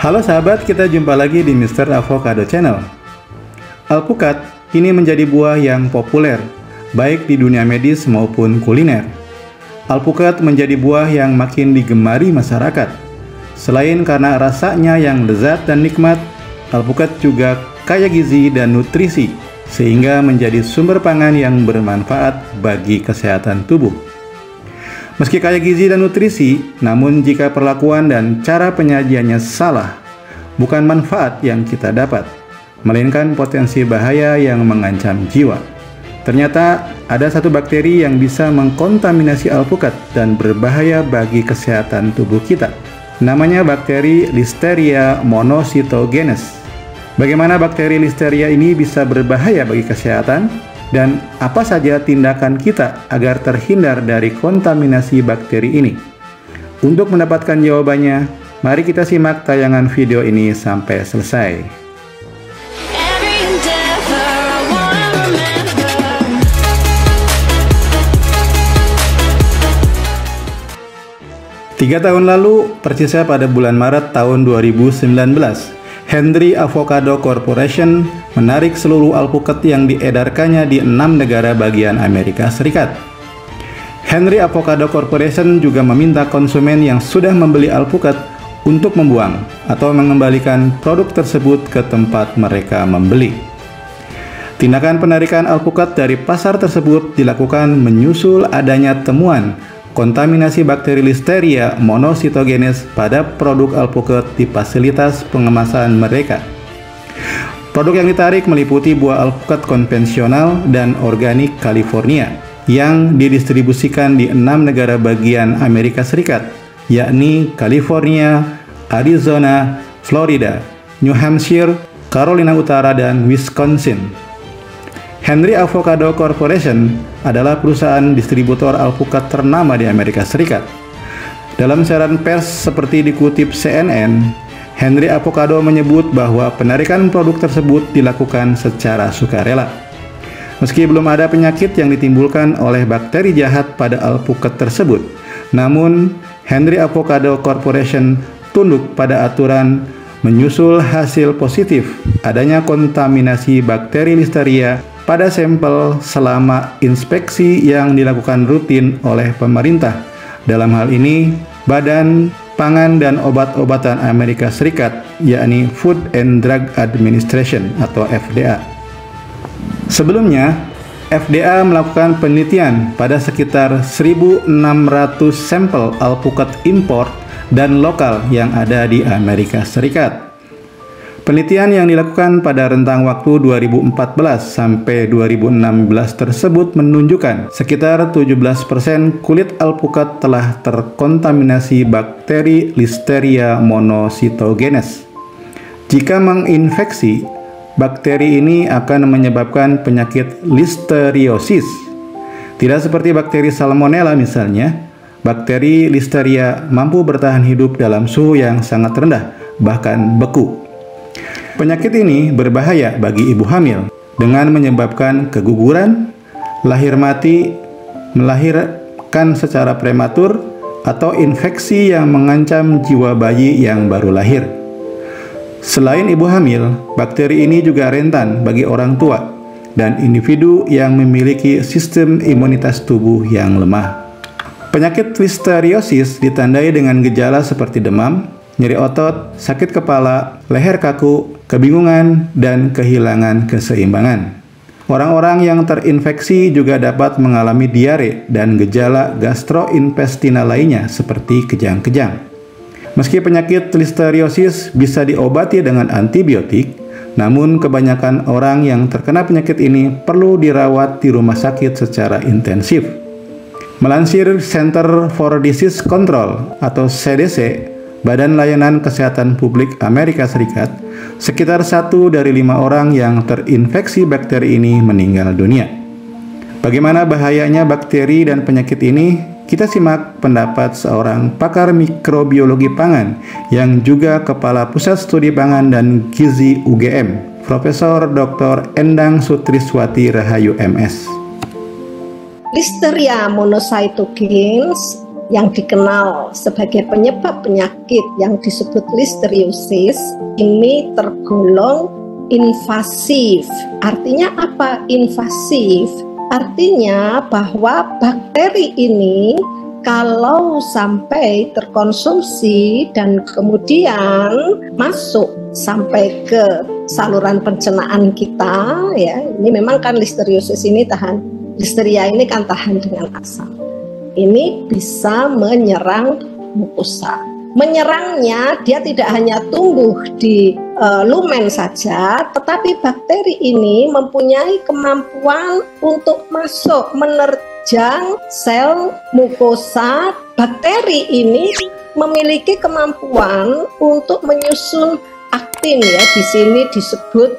Halo sahabat, kita jumpa lagi di Mr. Avocado Channel. Alpukat kini menjadi buah yang populer, baik di dunia medis maupun kuliner. Alpukat menjadi buah yang makin digemari masyarakat. Selain karena rasanya yang lezat dan nikmat, alpukat juga kaya gizi dan nutrisi, sehingga menjadi sumber pangan yang bermanfaat bagi kesehatan tubuh. Meski kaya gizi dan nutrisi, namun jika perlakuan dan cara penyajiannya salah, bukan manfaat yang kita dapat, melainkan potensi bahaya yang mengancam jiwa. Ternyata ada satu bakteri yang bisa mengkontaminasi alpukat dan berbahaya bagi kesehatan tubuh kita. Namanya bakteri Listeria monocytogenes. Bagaimana bakteri Listeria ini bisa berbahaya bagi kesehatan? Dan apa saja tindakan kita agar terhindar dari kontaminasi bakteri ini? Untuk mendapatkan jawabannya, mari kita simak tayangan video ini sampai selesai. Tiga tahun lalu, persisnya pada bulan Maret tahun 2019, Henry Avocado Corporation menarik seluruh alpukat yang diedarkannya di 6 negara bagian Amerika Serikat. Henry Avocado Corporation juga meminta konsumen yang sudah membeli alpukat untuk membuang atau mengembalikan produk tersebut ke tempat mereka membeli. Tindakan penarikan alpukat dari pasar tersebut dilakukan menyusul adanya temuan kontaminasi bakteri Listeria monocytogenes pada produk alpukat di fasilitas pengemasan mereka. Produk yang ditarik meliputi buah alpukat konvensional dan organik California yang didistribusikan di 6 negara bagian Amerika Serikat, yakni California, Arizona, Florida, New Hampshire, Carolina Utara, dan Wisconsin. Henry Avocado Corporation adalah perusahaan distributor alpukat ternama di Amerika Serikat. Dalam siaran pers seperti dikutip CNN, Henry Avocado menyebut bahwa penarikan produk tersebut dilakukan secara sukarela. Meski belum ada penyakit yang ditimbulkan oleh bakteri jahat pada alpukat tersebut, namun Henry Avocado Corporation tunduk pada aturan menyusul hasil positif adanya kontaminasi bakteri Listeria pada sampel selama inspeksi yang dilakukan rutin oleh pemerintah. Dalam hal ini, Badan Pangan dan Obat-obatan Amerika Serikat, yakni Food and Drug Administration atau FDA. Sebelumnya, FDA melakukan penelitian pada sekitar 1.600 sampel alpukat impor dan lokal yang ada di Amerika Serikat. Penelitian yang dilakukan pada rentang waktu 2014 sampai 2016 tersebut menunjukkan sekitar 17% kulit alpukat telah terkontaminasi bakteri Listeria monocytogenes. Jika menginfeksi, bakteri ini akan menyebabkan penyakit listeriosis. Tidak seperti bakteri Salmonella misalnya, bakteri Listeria mampu bertahan hidup dalam suhu yang sangat rendah, bahkan beku. Penyakit ini berbahaya bagi ibu hamil dengan menyebabkan keguguran, lahir mati, melahirkan secara prematur, atau infeksi yang mengancam jiwa bayi yang baru lahir. Selain ibu hamil, bakteri ini juga rentan bagi orang tua dan individu yang memiliki sistem imunitas tubuh yang lemah. Penyakit listeriosis ditandai dengan gejala seperti demam, nyeri otot, sakit kepala, leher kaku, kebingungan, dan kehilangan keseimbangan. Orang-orang yang terinfeksi juga dapat mengalami diare dan gejala gastrointestinal lainnya seperti kejang-kejang. Meski penyakit listeriosis bisa diobati dengan antibiotik, namun kebanyakan orang yang terkena penyakit ini perlu dirawat di rumah sakit secara intensif. Melansir Center for Disease Control atau CDC, Badan Layanan Kesehatan Publik Amerika Serikat, sekitar 1 dari 5 orang yang terinfeksi bakteri ini meninggal dunia. Bagaimana bahayanya bakteri dan penyakit ini? Kita simak pendapat seorang pakar mikrobiologi pangan yang juga Kepala Pusat Studi Pangan dan Gizi UGM, Profesor Dr. Endang Sutriswati Rahayu MS. Listeria monocytogenes yang dikenal sebagai penyebab penyakit yang disebut listeriosis ini tergolong invasif. Artinya apa invasif? Artinya bahwa bakteri ini kalau sampai terkonsumsi dan kemudian masuk sampai ke saluran pencernaan kita, ya, ini memang kan listeriosis ini listeria ini kan tahan dengan asam. Ini bisa menyerang mukosa. Menyerangnya dia tidak hanya tumbuh di lumen saja, tetapi bakteri ini mempunyai kemampuan untuk masuk menerjang sel mukosa. Bakteri ini memiliki kemampuan untuk menyusun aktin, ya, di sini disebut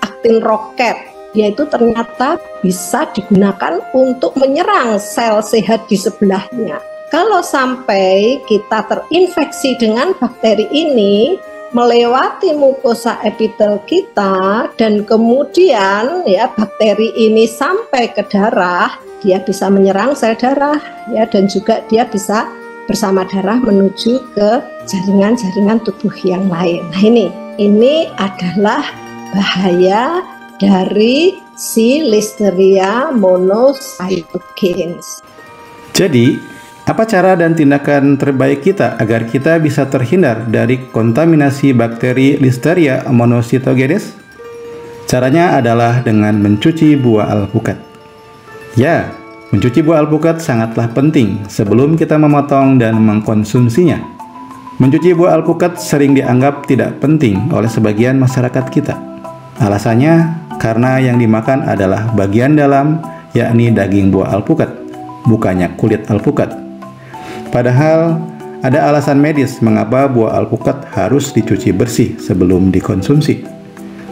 aktin roket. Dia itu ternyata bisa digunakan untuk menyerang sel sehat di sebelahnya. Kalau sampai kita terinfeksi dengan bakteri ini, melewati mukosa epitel kita dan kemudian ya bakteri ini sampai ke darah, dia bisa menyerang sel darah, ya, dan juga dia bisa bersama darah menuju ke jaringan-jaringan tubuh yang lain. Nah, ini adalah bahaya dari si Listeria monocytogenes. Jadi, apa cara dan tindakan terbaik kita agar kita bisa terhindar dari kontaminasi bakteri Listeria monocytogenes? Caranya adalah dengan mencuci buah alpukat. Ya, mencuci buah alpukat sangatlah penting sebelum kita memotong dan mengkonsumsinya. Mencuci buah alpukat sering dianggap tidak penting oleh sebagian masyarakat kita. Alasannya karena yang dimakan adalah bagian dalam, yakni daging buah alpukat, bukannya kulit alpukat. Padahal ada alasan medis mengapa buah alpukat harus dicuci bersih sebelum dikonsumsi.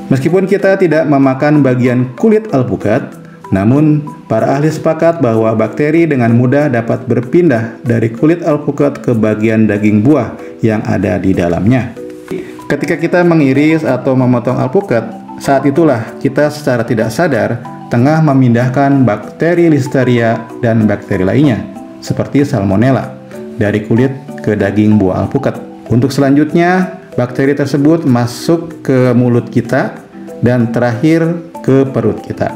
Meskipun kita tidak memakan bagian kulit alpukat, namun para ahli sepakat bahwa bakteri dengan mudah dapat berpindah dari kulit alpukat ke bagian daging buah yang ada di dalamnya. Ketika kita mengiris atau memotong alpukat, saat itulah kita secara tidak sadar tengah memindahkan bakteri Listeria dan bakteri lainnya, seperti Salmonella, dari kulit ke daging buah alpukat. Untuk selanjutnya, bakteri tersebut masuk ke mulut kita dan terakhir ke perut kita.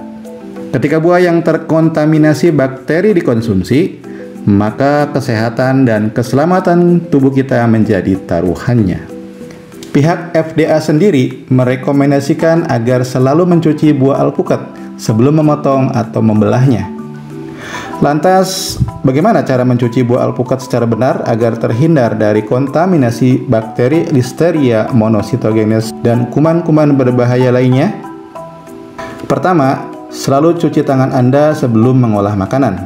Ketika buah yang terkontaminasi bakteri dikonsumsi, maka kesehatan dan keselamatan tubuh kita menjadi taruhannya. Pihak FDA sendiri merekomendasikan agar selalu mencuci buah alpukat sebelum memotong atau membelahnya. Lantas, bagaimana cara mencuci buah alpukat secara benar agar terhindar dari kontaminasi bakteri Listeria monocytogenes dan kuman-kuman berbahaya lainnya? Pertama, selalu cuci tangan Anda sebelum mengolah makanan.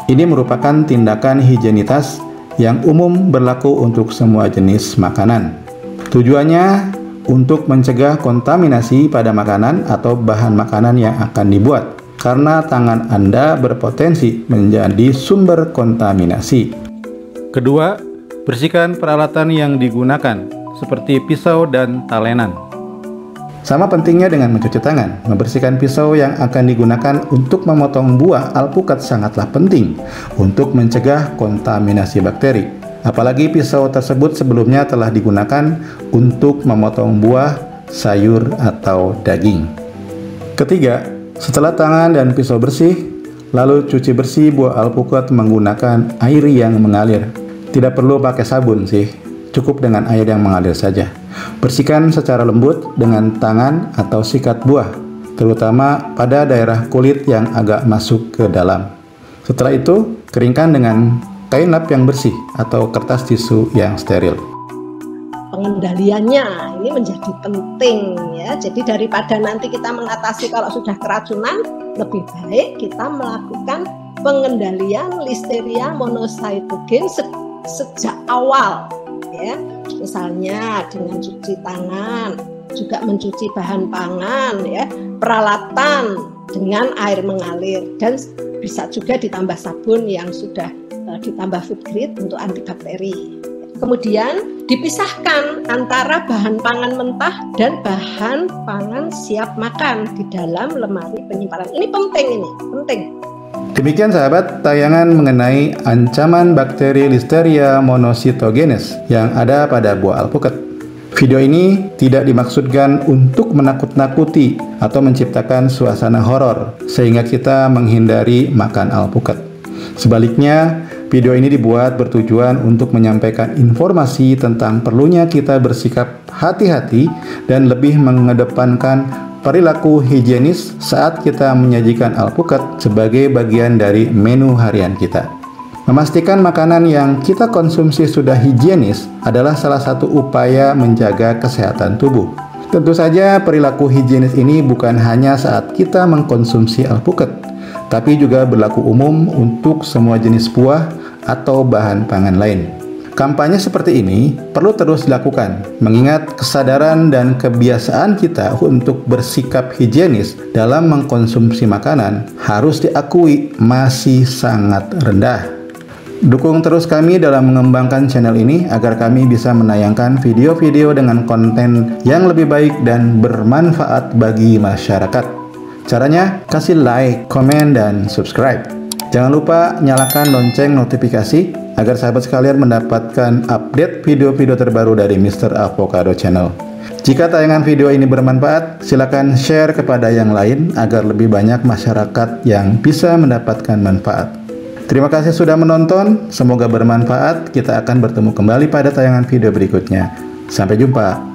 Ini merupakan tindakan higienitas yang umum berlaku untuk semua jenis makanan. Tujuannya untuk mencegah kontaminasi pada makanan atau bahan makanan yang akan dibuat, karena tangan Anda berpotensi menjadi sumber kontaminasi. Kedua, bersihkan peralatan yang digunakan, seperti pisau dan talenan. Sama pentingnya dengan mencuci tangan, membersihkan pisau yang akan digunakan untuk memotong buah alpukat sangatlah penting untuk mencegah kontaminasi bakteri. Apalagi pisau tersebut sebelumnya telah digunakan untuk memotong buah, sayur, atau daging. Ketiga, setelah tangan dan pisau bersih, lalu cuci bersih buah alpukat menggunakan air yang mengalir. Tidak perlu pakai sabun sih, cukup dengan air yang mengalir saja. Bersihkan secara lembut dengan tangan atau sikat buah, terutama pada daerah kulit yang agak masuk ke dalam. Setelah itu, keringkan dengan kain lap yang bersih atau kertas tisu yang steril. Pengendaliannya ini menjadi penting, ya. Jadi daripada nanti kita mengatasi kalau sudah keracunan, lebih baik kita melakukan pengendalian Listeria monocytogenes sejak awal, ya. Misalnya dengan cuci tangan, juga mencuci bahan pangan, ya, peralatan dengan air mengalir, dan bisa juga ditambah sabun yang sudah ditambah food grade untuk antibakteri. Kemudian dipisahkan antara bahan pangan mentah dan bahan pangan siap makan di dalam lemari penyimpanan. Ini penting. Demikian sahabat, tayangan mengenai ancaman bakteri Listeria monocytogenes yang ada pada buah alpukat. Video ini tidak dimaksudkan untuk menakut-nakuti atau menciptakan suasana horor sehingga kita menghindari makan alpukat. Sebaliknya, video ini dibuat bertujuan untuk menyampaikan informasi tentang perlunya kita bersikap hati-hati dan lebih mengedepankan perilaku higienis saat kita menyajikan alpukat sebagai bagian dari menu harian kita. Memastikan makanan yang kita konsumsi sudah higienis adalah salah satu upaya menjaga kesehatan tubuh. Tentu saja perilaku higienis ini bukan hanya saat kita mengkonsumsi alpukat, tapi juga berlaku umum untuk semua jenis buah atau bahan pangan lain. Kampanye seperti ini perlu terus dilakukan, mengingat kesadaran dan kebiasaan kita untuk bersikap higienis dalam mengkonsumsi makanan harus diakui masih sangat rendah. Dukung terus kami dalam mengembangkan channel ini agar kami bisa menayangkan video-video dengan konten yang lebih baik dan bermanfaat bagi masyarakat. Caranya, kasih like, komen, dan subscribe. Jangan lupa nyalakan lonceng notifikasi agar sahabat sekalian mendapatkan update video-video terbaru dari Mr. Avocado Channel. Jika tayangan video ini bermanfaat, silakan share kepada yang lain agar lebih banyak masyarakat yang bisa mendapatkan manfaat. Terima kasih sudah menonton, semoga bermanfaat. Kita akan bertemu kembali pada tayangan video berikutnya. Sampai jumpa.